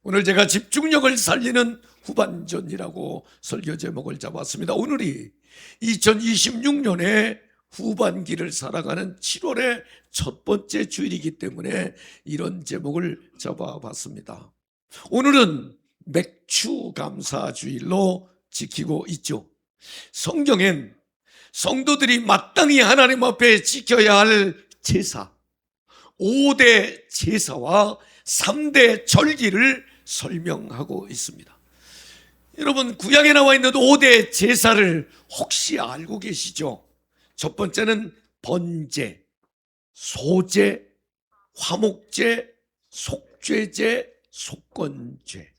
오늘 제가 집중력을 살리는 후반전이라고 설교 제목을 잡았습니다. 오늘이 2026년의 후반기를 살아가는 7월의 첫 번째 주일이기 때문에 이런 제목을 잡아봤습니다. 오늘은 맥추감사주일로 지키고 있죠. 성경엔 성도들이 마땅히 하나님 앞에 지켜야 할 제사, 5대 제사와 3대 절기를 설명하고 있습니다. 여러분, 구약에 나와 있는 5대 제사를 혹시 알고 계시죠? 첫 번째는 번제, 소제, 화목제, 속죄제, 속건제.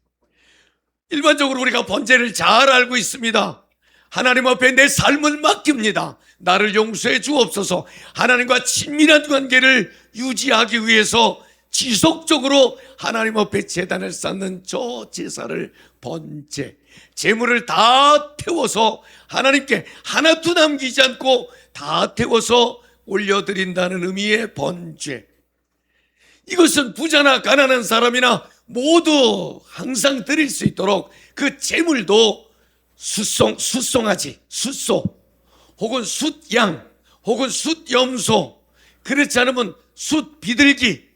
일반적으로 우리가 번제를 잘 알고 있습니다. 하나님 앞에 내 삶을 맡깁니다. 나를 용서해 주옵소서. 하나님과 친밀한 관계를 유지하기 위해서 지속적으로 하나님 앞에 제단을 쌓는 저 제사를 번제, 제물을 다 태워서 하나님께 하나도 남기지 않고 다 태워서 올려드린다는 의미의 번제. 이것은 부자나 가난한 사람이나 모두 항상 드릴 수 있도록 그 제물도 숫송아지, 숫소, 혹은 숫양, 혹은 숫염소, 그렇지 않으면 숫비둘기,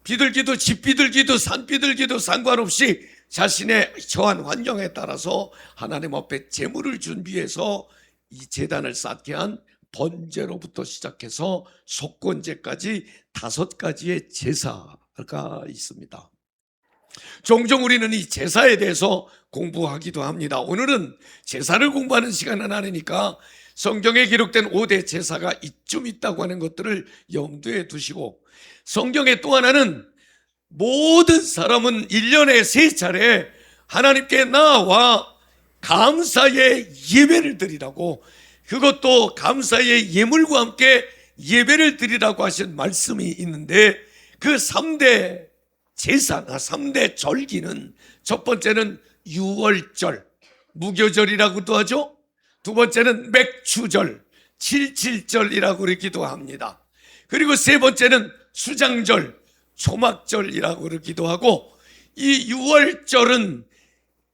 비둘기도 집비둘기도 산비둘기도 상관없이 자신의 처한 환경에 따라서 하나님 앞에 제물을 준비해서 이 제단을 쌓게 한 번제로부터 시작해서 속건제까지 5가지의 제사가 있습니다. 종종 우리는 이 제사에 대해서 공부하기도 합니다. 오늘은 제사를 공부하는 시간은 아니니까 성경에 기록된 5대 제사가 이쯤 있다고 하는 것들을 염두에 두시고, 성경의 또 하나는 모든 사람은 1년에 3차례 하나님께 나와 감사의 예배를 드리라고, 그것도 감사의 예물과 함께 예배를 드리라고 하신 말씀이 있는데, 그 3대 제사나 3대 절기는 첫 번째는 유월절, 무교절이라고도 하죠. 두 번째는 맥추절, 77절이라고 그러기도 합니다. 그리고 세 번째는 수장절, 초막절이라고 그러기도 하고, 이 유월절은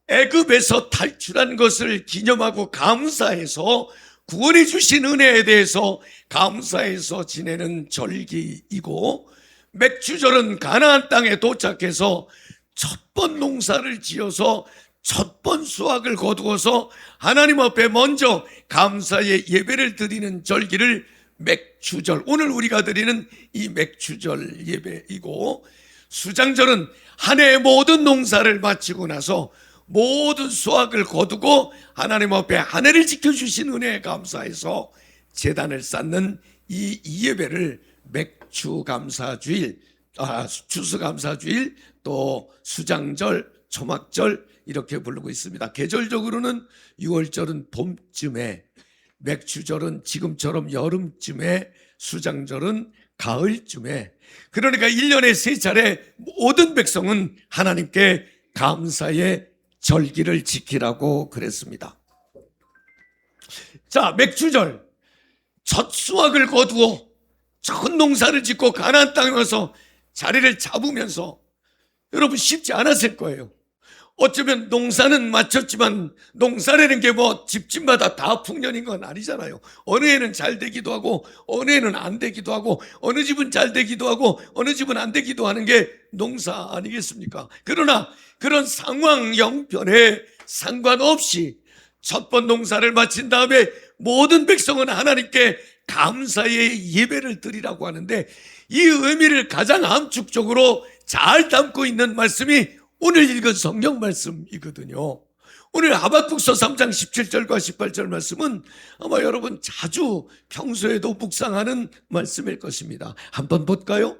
애굽에서 탈출한 것을 기념하고 감사해서 구원해 주신 은혜에 대해서 감사해서 지내는 절기이고, 맥추절은 가나안 땅에 도착해서 첫 번 농사를 지어서 첫 번 수확을 거두어서 하나님 앞에 먼저 감사의 예배를 드리는 절기를 맥추절, 오늘 우리가 드리는 이 맥추절 예배이고, 수장절은 한 해의 모든 농사를 마치고 나서 모든 수확을 거두고 하나님 앞에 한 해를 지켜주신 은혜에 감사해서 제단을 쌓는 이 예배를 맥추감사주일, 추수감사주일, 또 수장절, 초막절 이렇게 부르고 있습니다. 계절적으로는 6월절은 봄쯤에, 맥추절은 지금처럼 여름쯤에, 수장절은 가을쯤에, 그러니까 1년에 3차례 모든 백성은 하나님께 감사의 절기를 지키라고 그랬습니다. 자, 맥추절, 첫 수확을 거두어 첫 농사를 짓고 가나안 땅에 와서 자리를 잡으면서, 여러분 쉽지 않았을 거예요. 어쩌면 농사는 마쳤지만 농사라는 게 뭐 집집마다 다 풍년인 건 아니잖아요. 어느 해는 잘 되기도 하고 어느 해는 안 되기도 하고, 어느 집은 잘 되기도 하고 어느 집은 안 되기도 하는 게 농사 아니겠습니까? 그러나 그런 상황 형편에 상관없이 첫 번 농사를 마친 다음에 모든 백성은 하나님께 감사의 예배를 드리라고 하는데, 이 의미를 가장 함축적으로 잘 담고 있는 말씀이 오늘 읽은 성경 말씀이거든요. 오늘 하박국서 3장 17절과 18절 말씀은 아마 여러분 자주 평소에도 묵상하는 말씀일 것입니다. 한번 볼까요?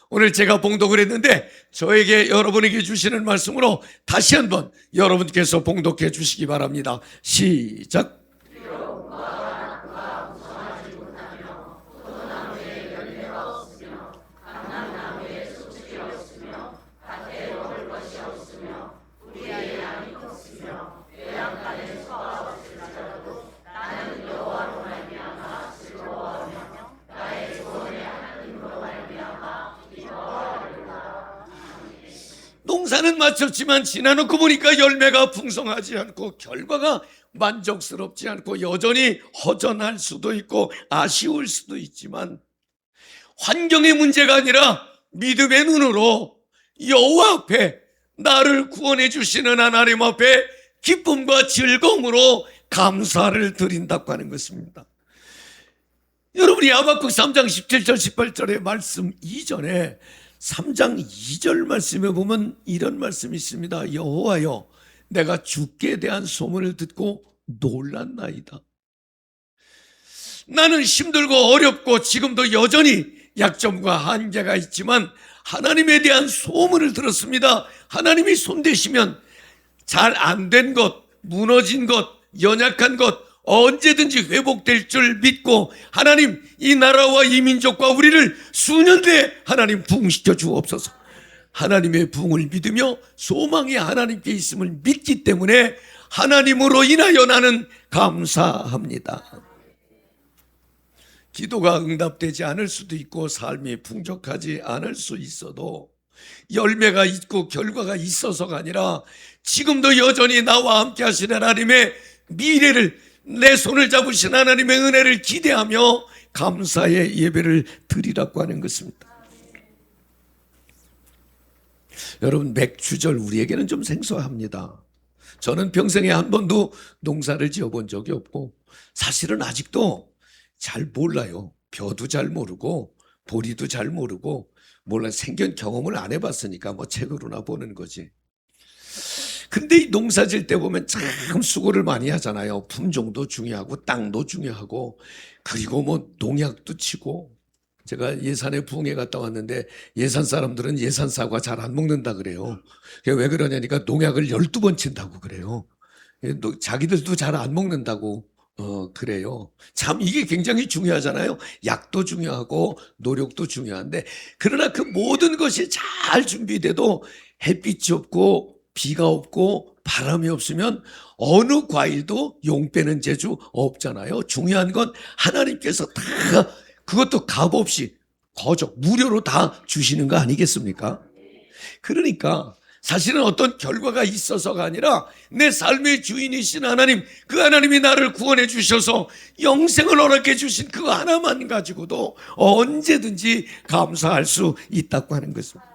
오늘 제가 봉독을 했는데 저에게 여러분에게 주시는 말씀으로 다시 한번 여러분께서 봉독해 주시기 바랍니다. 시작. 농사는 마쳤지만 지나놓고 보니까 열매가 풍성하지 않고 결과가 만족스럽지 않고 여전히 허전할 수도 있고 아쉬울 수도 있지만 환경의 문제가 아니라 믿음의 눈으로 여호와 앞에 나를 구원해 주시는 하나님 앞에 기쁨과 즐거움으로 감사를 드린다고 하는 것입니다. 여러분이 하박국 3장 17절 18절의 말씀 이전에 3장 2절 말씀에 보면 이런 말씀이 있습니다. 여호와여 내가 주께 대한 소문을 듣고 놀랐나이다. 나는 힘들고 어렵고 지금도 여전히 약점과 한계가 있지만 하나님에 대한 소문을 들었습니다. 하나님이 손대시면 잘 안 된 것, 무너진 것, 연약한 것 언제든지 회복될 줄 믿고 하나님 이 나라와 이 민족과 우리를 수년대 하나님 부흥시켜 주옵소서. 하나님의 부흥을 믿으며 소망이 하나님께 있음을 믿기 때문에 하나님으로 인하여 나는 감사합니다. 기도가 응답되지 않을 수도 있고 삶이 풍족하지 않을 수 있어도 열매가 있고 결과가 있어서가 아니라 지금도 여전히 나와 함께 하시는 하나님의 미래를 내 손을 잡으신 하나님의 은혜를 기대하며 감사의 예배를 드리라고 하는 것입니다. 여러분 맥주절 우리에게는 좀 생소합니다. 저는 평생에 한 번도 농사를 지어본 적이 없고 사실은 아직도 잘 몰라요. 벼도 잘 모르고 보리도 잘 모르고 몰라 생전 경험을 안 해봤으니까 뭐 책으로나 보는 거지. 근데 이 농사 질 때 보면 참 수고를 많이 하잖아요. 품종도 중요하고 땅도 중요하고 그리고 뭐 농약도 치고 제가 예산에 부흥회 갔다 왔는데 예산 사람들은 예산 사과 잘 안 먹는다 그래요. 왜 그러냐니까 농약을 12번 친다고 그래요. 자기들도 잘 안 먹는다고 그래요. 참 이게 굉장히 중요하잖아요. 약도 중요하고 노력도 중요한데 그러나 그 모든 것이 잘 준비돼도 햇빛이 없고 비가 없고 바람이 없으면 어느 과일도 용 빼는 재주 없잖아요. 중요한 건 하나님께서 다 그것도 값 없이 거저 무료로 다 주시는 거 아니겠습니까? 그러니까 사실은 어떤 결과가 있어서가 아니라 내 삶의 주인이신 하나님, 그 하나님이 나를 구원해 주셔서 영생을 허락해 주신 그거 하나만 가지고도 언제든지 감사할 수 있다고 하는 것입니다.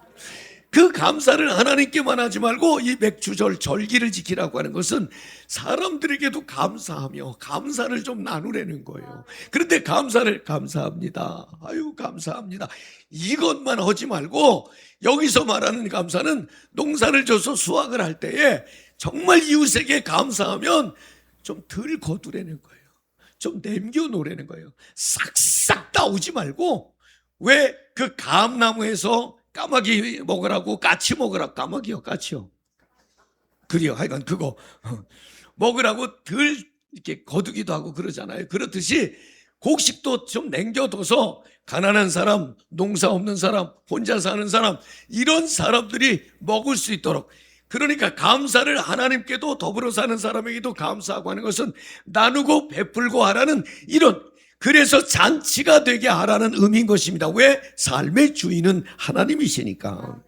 그 감사를 하나님께만 하지 말고 이 맥주절 절기를 지키라고 하는 것은 사람들에게도 감사하며 감사를 좀 나누려는 거예요. 그런데 감사합니다. 아유 감사합니다. 이것만 하지 말고 여기서 말하는 감사는 농사를 져서 수확을 할 때에 정말 이웃에게 감사하면 좀 덜 거두려는 거예요. 좀 남겨놓으라는 거예요. 싹싹 따오지 말고 왜 그 감나무에서 까마귀 먹으라고 까치 먹으라고 까마귀요 까치요 그래요. 하여간 그거 먹으라고 덜 이렇게 거두기도 하고 그러잖아요. 그렇듯이 곡식도 좀 남겨둬서 가난한 사람, 농사 없는 사람, 혼자 사는 사람 이런 사람들이 먹을 수 있도록 그러니까 감사를 하나님께도 더불어 사는 사람에게도 감사하고 하는 것은 나누고 베풀고 하라는 이런 그래서 잔치가 되게 하라는 의미인 것입니다. 왜? 삶의 주인은 하나님이시니까.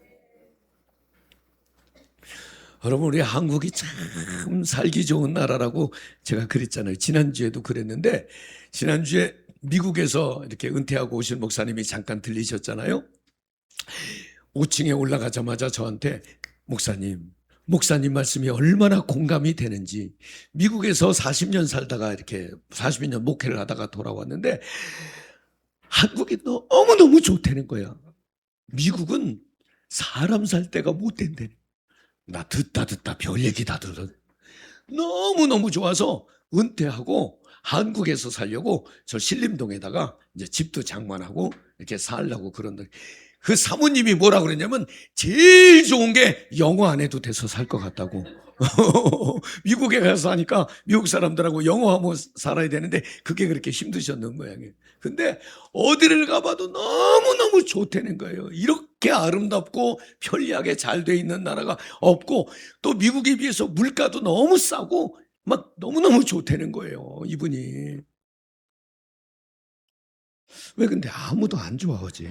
여러분 우리 한국이 참 살기 좋은 나라라고 제가 그랬잖아요. 지난주에도 그랬는데 지난주에 미국에서 이렇게 은퇴하고 오신 목사님이 잠깐 들리셨잖아요. 5층에 올라가자마자 저한테 목사님 말씀이 얼마나 공감이 되는지 미국에서 40년 살다가 이렇게 40년 목회를 하다가 돌아왔는데 한국이 너무너무 좋다는 거야. 미국은 사람 살 데가 못 된대. 나 듣다 별 얘기 다 들어. 너무너무 좋아서 은퇴하고 한국에서 살려고 저 신림동에다가 이제 집도 장만하고 이렇게 살려고 그런데 그 사모님이 뭐라 그랬냐면 제일 좋은 게 영어 안 해도 돼서 살 것 같다고. 미국에 가서 하니까 미국 사람들하고 영어하고 살아야 되는데 그게 그렇게 힘드셨는 모양이에요. 근데 어디를 가봐도 너무너무 좋다는 거예요. 이렇게 아름답고 편리하게 잘 돼 있는 나라가 없고 또 미국에 비해서 물가도 너무 싸고 막 너무너무 좋다는 거예요. 이분이. 왜 근데 아무도 안 좋아하지?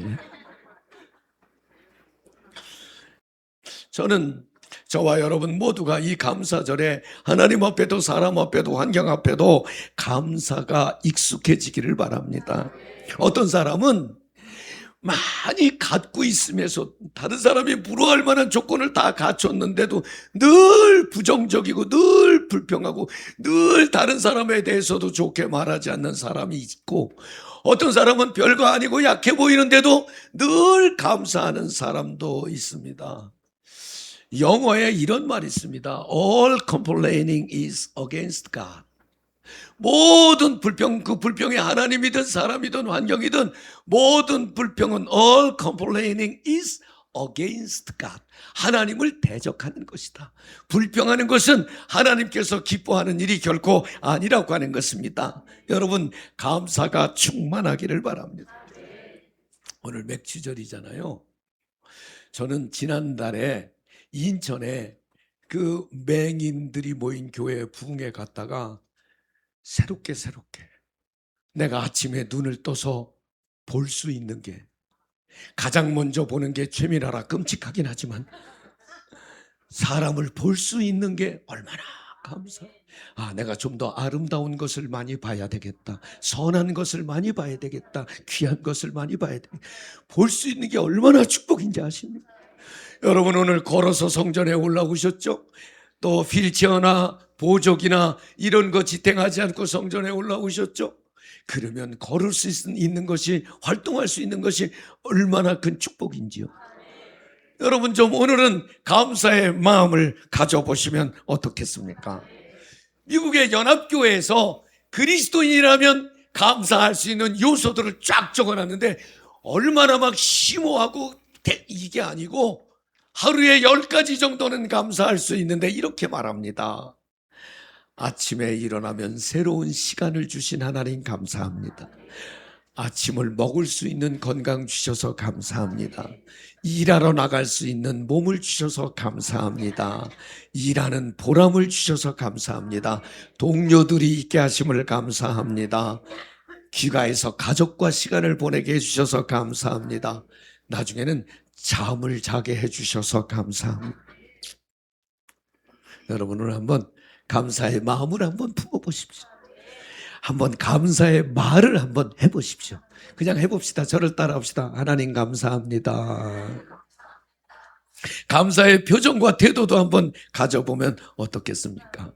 저는 저와 여러분 모두가 이 감사절에 하나님 앞에도 사람 앞에도 환경 앞에도 감사가 익숙해지기를 바랍니다. 어떤 사람은 많이 갖고 있으면서 다른 사람이 부러워할 만한 조건을 다 갖췄는데도 늘 부정적이고 늘 불평하고 늘 다른 사람에 대해서도 좋게 말하지 않는 사람이 있고, 어떤 사람은 별거 아니고 약해 보이는데도 늘 감사하는 사람도 있습니다. 영어에 이런 말이 있습니다. All complaining is against God. 모든 불평, 그 불평이 하나님이든 사람이든 환경이든 모든 불평은 all complaining is against God. 하나님을 대적하는 것이다. 불평하는 것은 하나님께서 기뻐하는 일이 결코 아니라고 하는 것입니다. 여러분, 감사가 충만하기를 바랍니다. 오늘 맥주절이잖아요. 저는 지난달에 인천에 그 맹인들이 모인 교회 부흥회 갔다가 새롭게 내가 아침에 눈을 떠서 볼 수 있는 게, 가장 먼저 보는 게 죄미나라 끔찍하긴 하지만 사람을 볼 수 있는 게 얼마나 감사해. 내가 좀 더 아름다운 것을 많이 봐야 되겠다. 선한 것을 많이 봐야 되겠다. 귀한 것을 많이 봐야 되겠다. 볼 수 있는 게 얼마나 축복인지 아십니까? 여러분, 오늘 걸어서 성전에 올라오셨죠? 또 휠체어나 보조기나 이런 거 지탱하지 않고 성전에 올라오셨죠? 그러면 걸을 수 있는 것이, 활동할 수 있는 것이 얼마나 큰 축복인지요. 여러분, 좀 오늘은 감사의 마음을 가져보시면 어떻겠습니까? 미국의 연합교회에서 그리스도인이라면 감사할 수 있는 요소들을 쫙 적어놨는데, 얼마나 막 심오하고 이게 아니고 하루에 10가지 정도는 감사할 수 있는데 이렇게 말합니다. 아침에 일어나면 새로운 시간을 주신 하나님 감사합니다. 아침을 먹을 수 있는 건강 주셔서 감사합니다. 일하러 나갈 수 있는 몸을 주셔서 감사합니다. 일하는 보람을 주셔서 감사합니다. 동료들이 있게 하심을 감사합니다. 귀가해서 가족과 시간을 보내게 해주셔서 감사합니다. 나중에는 잠을 자게 해주셔서 감사합니다. 여러분은 한번 감사의 마음을 한번 품어보십시오. 한번 감사의 말을 한번 해보십시오. 그냥 해봅시다. 저를 따라합시다. 하나님 감사합니다. 감사의 표정과 태도도 한번 가져보면 어떻겠습니까?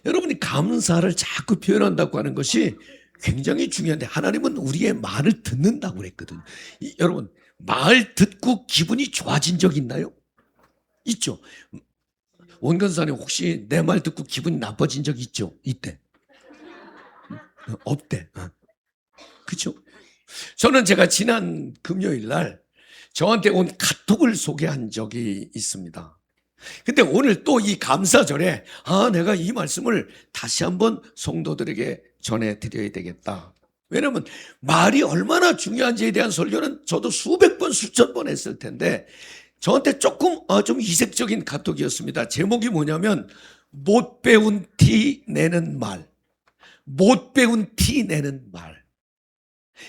여러분이 감사를 자꾸 표현한다고 하는 것이 굉장히 중요한데, 하나님은 우리의 말을 듣는다고 그랬거든요. 여러분, 말 듣고 기분이 좋아진 적 있나요? 있죠. 원근사님, 혹시 내 말 듣고 기분이 나빠진 적 있죠? 있대. 없대. 그렇죠? 저는 제가 지난 금요일 날 저한테 온 카톡을 소개한 적이 있습니다. 근데 오늘 또 이 감사절에 내가 이 말씀을 다시 한번 성도들에게 전해드려야 되겠다. 왜냐하면 말이 얼마나 중요한지에 대한 설교는 저도 수백 번, 수천 번 했을 텐데, 저한테 조금 좀 이색적인 카톡이었습니다. 제목이 뭐냐면 못 배운 티 내는 말. 못 배운 티 내는 말.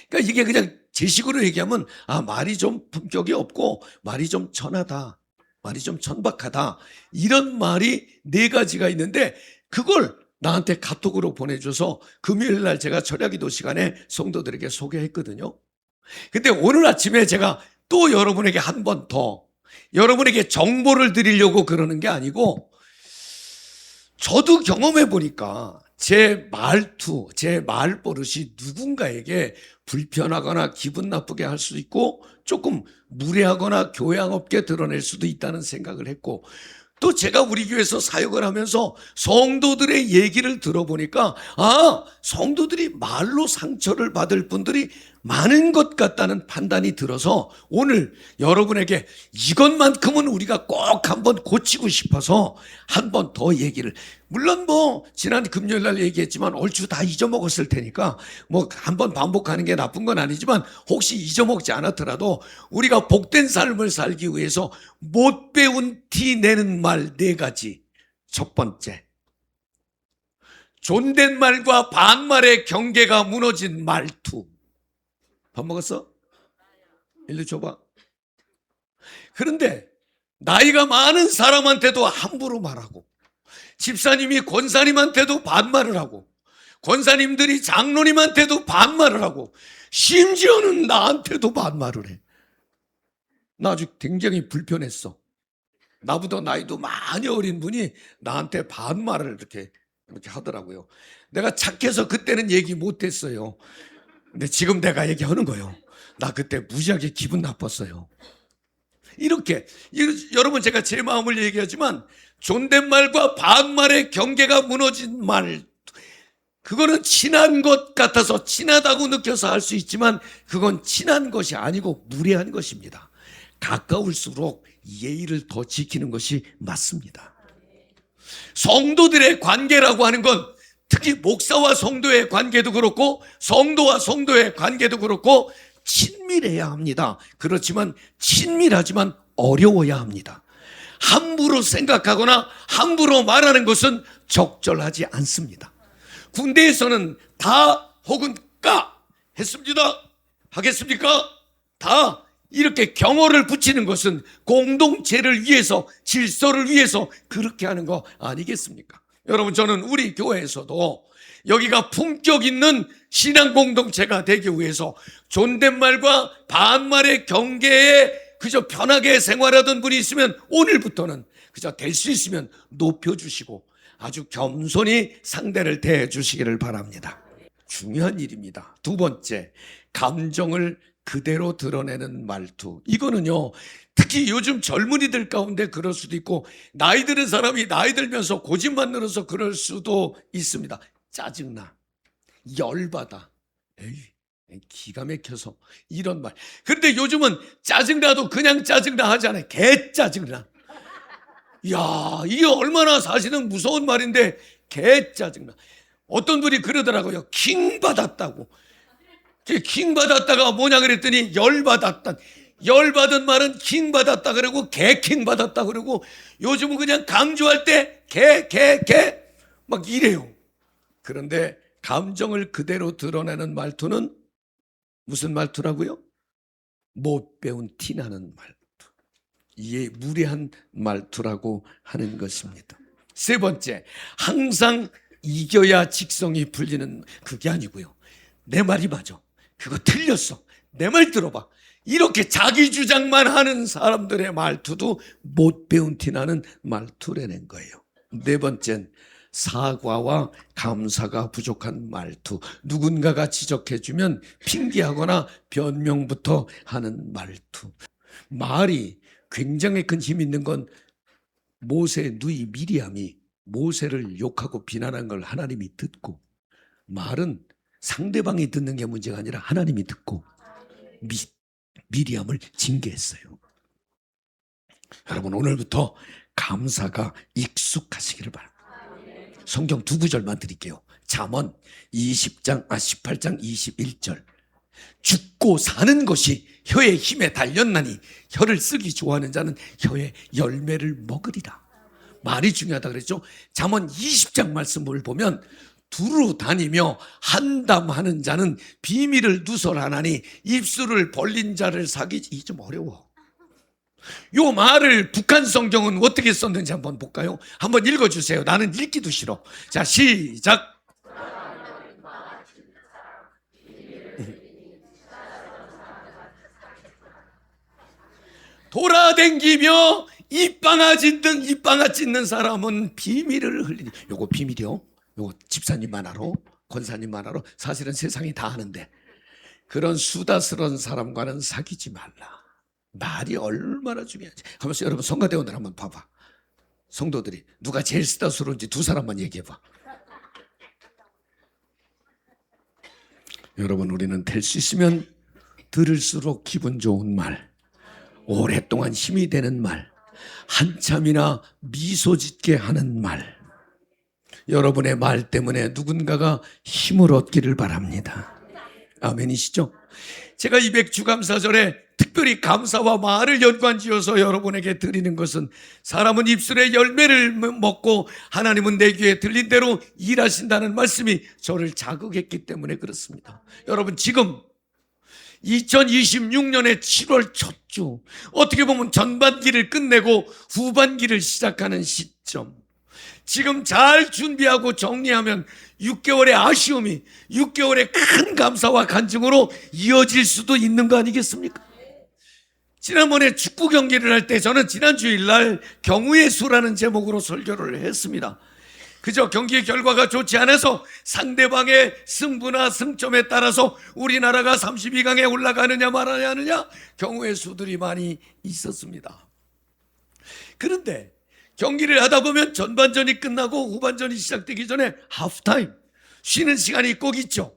그러니까 이게 그냥 제 식으로 얘기하면 말이 좀 품격이 없고 말이 좀 천하다, 말이 좀 천박하다, 이런 말이 4가지가 있는데, 그걸 나한테 카톡으로 보내줘서 금요일 날 제가 철야기도 시간에 성도들에게 소개했거든요. 근데 오늘 아침에 제가 또 여러분에게 한 번 더, 여러분에게 정보를 드리려고 그러는 게 아니고, 저도 경험해 보니까 제 말투, 제 말버릇이 누군가에게 불편하거나 기분 나쁘게 할 수 있고 조금 무례하거나 교양 없게 드러낼 수도 있다는 생각을 했고, 또 제가 우리 교회에서 사역을 하면서 성도들의 얘기를 들어보니까 성도들이 말로 상처를 받을 분들이 많은 것 같다는 판단이 들어서 오늘 여러분에게 이것만큼은 우리가 꼭 한번 고치고 싶어서 한 번 더 얘기를, 물론 지난 금요일 날 얘기했지만 얼추 다 잊어먹었을 테니까 한번 반복하는 게 나쁜 건 아니지만, 혹시 잊어먹지 않았더라도 우리가 복된 삶을 살기 위해서 못 배운 티 내는 말 4가지. 첫 번째, 존댓말과 반말의 경계가 무너진 말투. 밥 먹었어? 일로 줘봐. 그런데 나이가 많은 사람한테도 함부로 말하고, 집사님이 권사님한테도 반말을 하고, 권사님들이 장로님한테도 반말을 하고, 심지어는 나한테도 반말을 해. 나 아주 굉장히 불편했어. 나보다 나이도 많이 어린 분이 나한테 반말을 이렇게 하더라고요. 내가 착해서 그때는 얘기 못했어요. 근데 지금 내가 얘기하는 거예요. 나 그때 무지하게 기분 나빴어요. 이렇게 여러분, 제가 제 마음을 얘기하지만 존댓말과 반말의 경계가 무너진 말, 그거는 친한 것 같아서 친하다고 느껴서 할 수 있지만 그건 친한 것이 아니고 무례한 것입니다. 가까울수록 예의를 더 지키는 것이 맞습니다. 성도들의 관계라고 하는 건 특히 목사와 성도의 관계도 그렇고 성도와 성도의 관계도 그렇고 친밀해야 합니다. 그렇지만 친밀하지만 어려워야 합니다. 함부로 생각하거나 함부로 말하는 것은 적절하지 않습니다. 군대에서는 다 혹은 까 했습니다. 하겠습니까? 다 이렇게 경어를 붙이는 것은 공동체를 위해서, 질서를 위해서 그렇게 하는 거 아니겠습니까? 여러분, 저는 우리 교회에서도 여기가 품격 있는 신앙 공동체가 되기 위해서 존댓말과 반말의 경계에 그저 편하게 생활하던 분이 있으면 오늘부터는 그저 될 수 있으면 높여주시고 아주 겸손히 상대를 대해 주시기를 바랍니다. 중요한 일입니다. 두 번째, 감정을 그대로 드러내는 말투. 이거는요, 특히 요즘 젊은이들 가운데 그럴 수도 있고 나이 드는 사람이 나이 들면서 고집만 늘어서 그럴 수도 있습니다. 짜증나, 열받아, 에이, 기가 막혀서, 이런 말. 그런데 요즘은 짜증나도 그냥 짜증나 하지 않아요. 개 짜증나. 이야, 이게 얼마나 사실은 무서운 말인데 개 짜증나. 어떤 분이 그러더라고요. 킹 받았다고. 킹 받았다가 뭐냐 그랬더니 열받았다. 열받은 말은 킹 받았다 그러고 개킹 받았다 그러고 요즘은 그냥 강조할 때 개 막 이래요. 그런데 감정을 그대로 드러내는 말투는 무슨 말투라고요? 못 배운 티나는 말투. 이에 무례한 말투라고 하는 것입니다. 세 번째, 항상 이겨야 직성이 풀리는, 그게 아니고요. 내 말이 맞아. 그거 틀렸어. 내 말 들어봐. 이렇게 자기 주장만 하는 사람들의 말투도 못 배운 티나는 말투라는 거예요. 네 번째는 사과와 감사가 부족한 말투. 누군가가 지적해주면 핑계하거나 변명부터 하는 말투. 말이 굉장히 큰 힘이 있는 건 모세의 누이 미리암이 모세를 욕하고 비난한 걸 하나님이 듣고, 말은 상대방이 듣는 게 문제가 아니라 하나님이 듣고 미리암을 징계했어요. 여러분, 오늘부터 감사가 익숙하시기를 바랍니다. 성경 두 구절만 드릴게요. 잠언 18장 21절. 죽고 사는 것이 혀의 힘에 달렸나니 혀를 쓰기 좋아하는 자는 혀의 열매를 먹으리라. 말이 중요하다 그랬죠. 잠언 20장 말씀을 보면 두루 다니며 한담하는 자는 비밀을 누설하나니 입술을 벌린 자를 사귀지. 이 좀 어려워. 요 말을 북한 성경은 어떻게 썼는지 한번 볼까요? 한번 읽어주세요. 나는 읽기도 싫어. 자, 시작. 돌아댕기며 입방아 찢는 사람은 비밀을 흘리니. 요거 비밀이요. 요거 집사님만 알아, 권사님만 알아. 사실은 세상이 다 아는데 그런 수다스러운 사람과는 사귀지 말라. 말이 얼마나 중요한지. 하면서 여러분, 성가대원들 한번 봐봐. 성도들이 누가 제일 수다스러운지 두 사람만 얘기해봐. 여러분, 우리는 될 수 있으면 들을수록 기분 좋은 말, 오랫동안 힘이 되는 말, 한참이나 미소 짓게 하는 말, 여러분의 말 때문에 누군가가 힘을 얻기를 바랍니다. 아멘이시죠? 제가 200주감사절에 특별히 감사와 말을 연관지어서 여러분에게 드리는 것은, 사람은 입술의 열매를 먹고 하나님은 내 귀에 들린 대로 일하신다는 말씀이 저를 자극했기 때문에 그렇습니다. 여러분, 지금 2026년의 7월 첫 주, 어떻게 보면 전반기를 끝내고 후반기를 시작하는 시점. 지금 잘 준비하고 정리하면 6개월의 아쉬움이 6개월의 큰 감사와 간증으로 이어질 수도 있는 거 아니겠습니까? 지난번에 축구 경기를 할 때 저는 지난 주일날 경우의 수라는 제목으로 설교를 했습니다. 그저 경기의 결과가 좋지 않아서 상대방의 승부나 승점에 따라서 우리나라가 32강에 올라가느냐 말아야 경우의 수들이 많이 있었습니다. 그런데 경기를 하다 보면 전반전이 끝나고 후반전이 시작되기 전에 하프타임, 쉬는 시간이 꼭 있죠.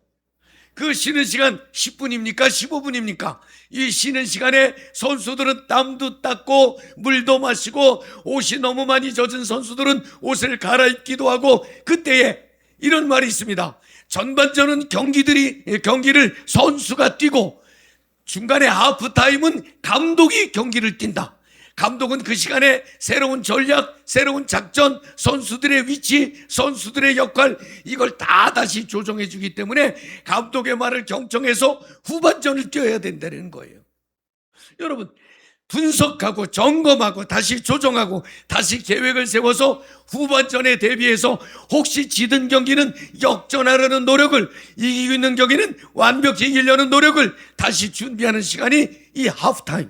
그 쉬는 시간 10분입니까? 15분입니까? 이 쉬는 시간에 선수들은 땀도 닦고 물도 마시고 옷이 너무 많이 젖은 선수들은 옷을 갈아입기도 하고, 그때에 이런 말이 있습니다. 전반전은 경기를 선수가 뛰고 중간에 하프타임은 감독이 경기를 뛴다. 감독은 그 시간에 새로운 전략, 새로운 작전, 선수들의 위치, 선수들의 역할, 이걸 다 다시 조정해 주기 때문에 감독의 말을 경청해서 후반전을 뛰어야 된다는 거예요. 여러분, 분석하고 점검하고 다시 조정하고 다시 계획을 세워서 후반전에 대비해서 혹시 지든 경기는 역전하려는 노력을, 이기고 있는 경기는 완벽히 이기려는 노력을 다시 준비하는 시간이 이 하프타임.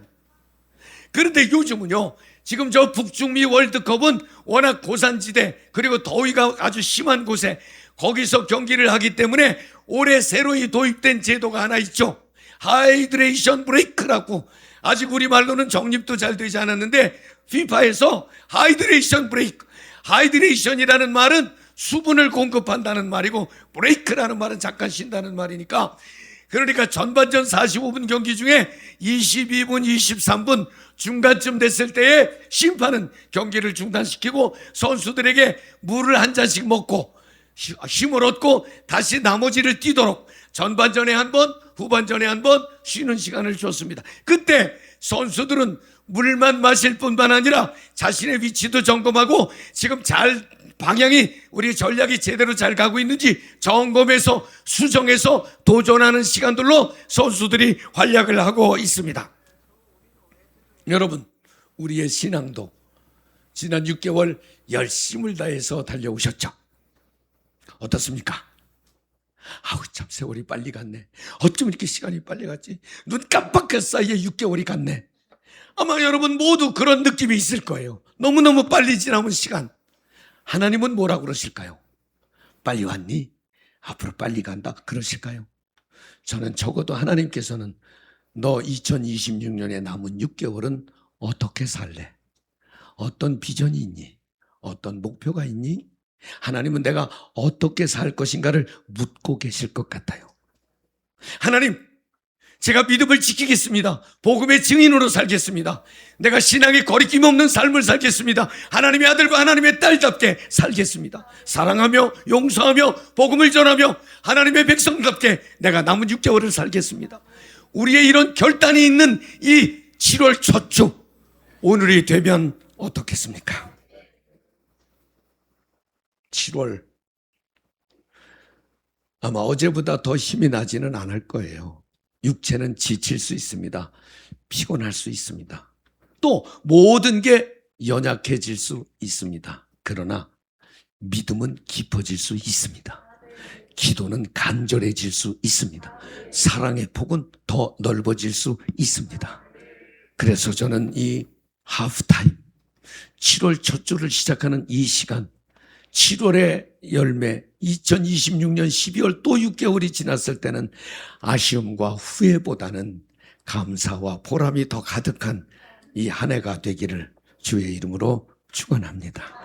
그런데 요즘은요, 지금 저 북중미 월드컵은 워낙 고산지대 그리고 더위가 아주 심한 곳에 거기서 경기를 하기 때문에 올해 새로이 도입된 제도가 하나 있죠. 하이드레이션 브레이크라고. 아직 우리말로는 정립도 잘 되지 않았는데 FIFA에서 하이드레이션 브레이크, 하이드레이션이라는 말은 수분을 공급한다는 말이고 브레이크라는 말은 잠깐 쉰다는 말이니까, 그러니까 전반전 45분 경기 중에 22분, 23분 중간쯤 됐을 때에 심판은 경기를 중단시키고 선수들에게 물을 한 잔씩 먹고 힘을 얻고 다시 나머지를 뛰도록 전반전에 한 번, 후반전에 한 번 쉬는 시간을 줬습니다. 그때 선수들은 물만 마실 뿐만 아니라 자신의 위치도 점검하고 지금 방향이, 우리 전략이 제대로 잘 가고 있는지 점검해서 수정해서 도전하는 시간들로 선수들이 활약을 하고 있습니다. 여러분, 우리의 신앙도 지난 6개월 열심을 다해서 달려오셨죠? 어떻습니까? 아우, 참 세월이 빨리 갔네. 어쩜 이렇게 시간이 빨리 갔지? 눈 깜빡할 사이에 6개월이 갔네. 아마 여러분 모두 그런 느낌이 있을 거예요. 너무너무 빨리 지나온 시간. 하나님은 뭐라고 그러실까요? 빨리 왔니? 앞으로 빨리 간다 그러실까요? 저는 적어도 하나님께서는 너 2026년에 남은 6개월은 어떻게 살래? 어떤 비전이 있니? 어떤 목표가 있니? 하나님은 내가 어떻게 살 것인가를 묻고 계실 것 같아요. 하나님, 제가 믿음을 지키겠습니다. 복음의 증인으로 살겠습니다. 내가 신앙에 거리낌 없는 삶을 살겠습니다. 하나님의 아들과 하나님의 딸답게 살겠습니다. 사랑하며 용서하며 복음을 전하며 하나님의 백성답게 내가 남은 6개월을 살겠습니다. 우리의 이런 결단이 있는 이 7월 첫 주, 오늘이 되면 어떻겠습니까? 7월, 아마 어제보다 더 힘이 나지는 않을 거예요. 육체는 지칠 수 있습니다. 피곤할 수 있습니다. 또 모든 게 연약해질 수 있습니다. 그러나 믿음은 깊어질 수 있습니다. 기도는 간절해질 수 있습니다. 사랑의 폭은 더 넓어질 수 있습니다. 그래서 저는 이 하프타임, 7월 첫 주를 시작하는 이 시간, 7월의 열매, 2026년 12월 또 6개월이 지났을 때는 아쉬움과 후회보다는 감사와 보람이 더 가득한 이 한 해가 되기를 주의 이름으로 축원합니다.